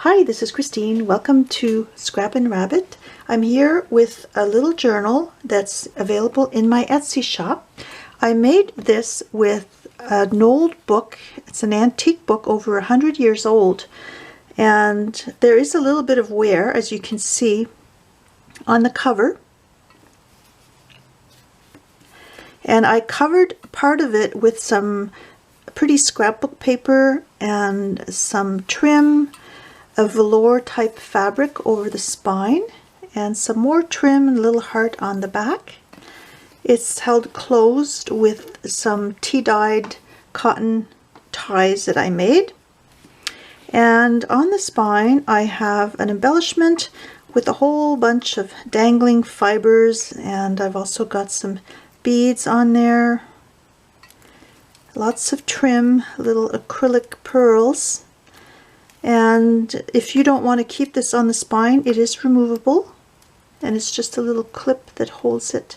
Hi, this is Christine. Welcome to Scrap and Rabbit. I'm here with a little journal that's available in my Etsy shop. I made this with an old book. It's an antique book over 100 years old, and there is a little bit of wear, as you can see on the cover. And I covered part of it with some pretty scrapbook paper and some trim, a velour type fabric over the spine, and some more trim and a little heart on the back. It's held closed with some tea-dyed cotton ties that I made. And on the spine I have an embellishment with a whole bunch of dangling fibers, and I've also got some beads on there, lots of trim, little acrylic pearls. And if you don't want to keep this on the spine, it is removable, and it's just a little clip that holds it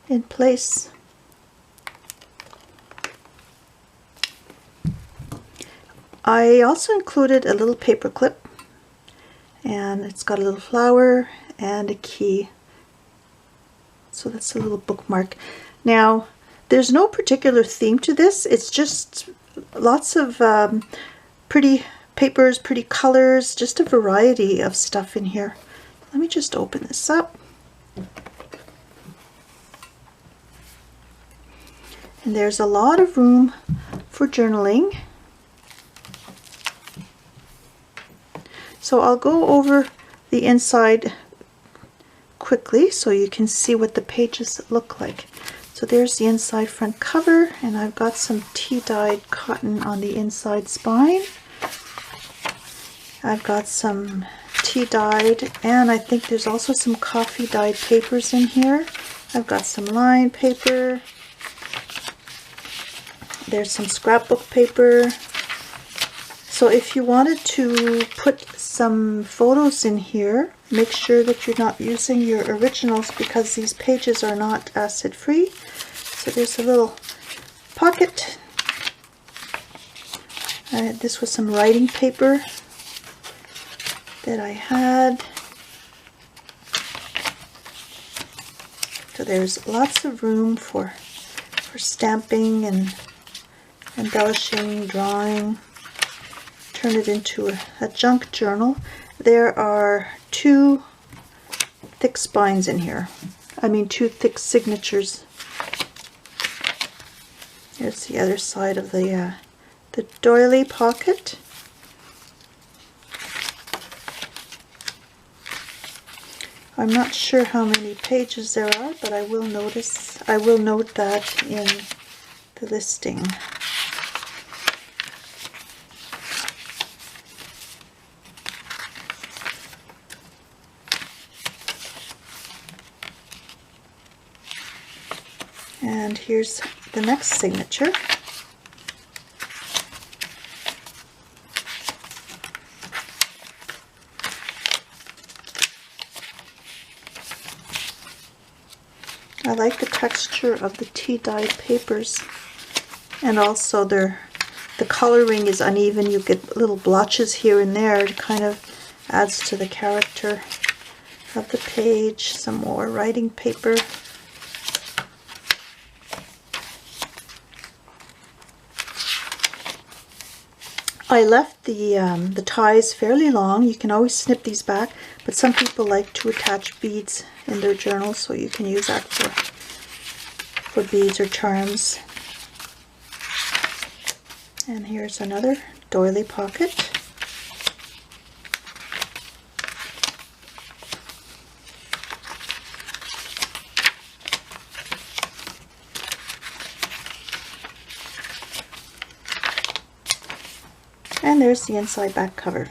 in place. I also included a little paper clip, and it's got a little flower and a key. So that's a little bookmark. Now, there's no particular theme to this. It's just lots of pretty papers, pretty colors, just a variety of stuff in here. Let me just open this up. And there's a lot of room for journaling. So I'll go over the inside quickly so you can see what the pages look like. So there's the inside front cover, and I've got some tea-dyed cotton on the inside spine. I've got some tea-dyed, and I think there's also some coffee-dyed papers in here. I've got some line paper. There's some scrapbook paper. So if you wanted to put some photos in here, make sure that you're not using your originals because these pages are not acid-free. So there's a little pocket. This was some writing paper that I had. So there's lots of room for stamping and embellishing, drawing. Turn it into a junk journal. There are two thick spines in here. I mean, two thick signatures. Here's the other side of the doily pocket. I'm not sure how many pages there are, but I will note that in the listing. And here's the next signature. I like the texture of the tea-dyed papers, and also the coloring is uneven. You get little blotches here and there. It kind of adds to the character of the page. Some more writing paper. I left the ties fairly long. You can always snip these back, but some people like to attach beads in their journals, so you can use that for beads or charms. And here's another doily pocket. And there's the inside back cover.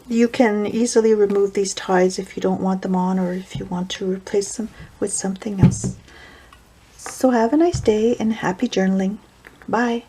You can easily remove these ties if you don't want them on, or if you want to replace them with something else. So have a nice day and happy journaling. Bye.